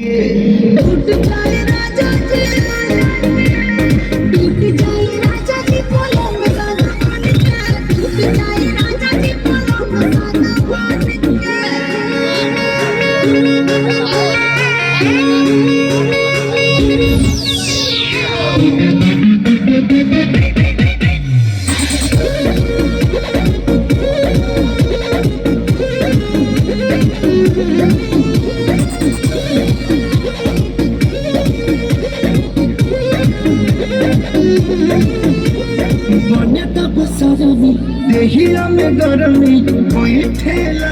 टूट जाए राजा जी, टूट जाए राजा जी पलंग सादा मान के, टूट जाए राजा जी पलंग सादा मान के। देहिया में गरमी कोई ठेला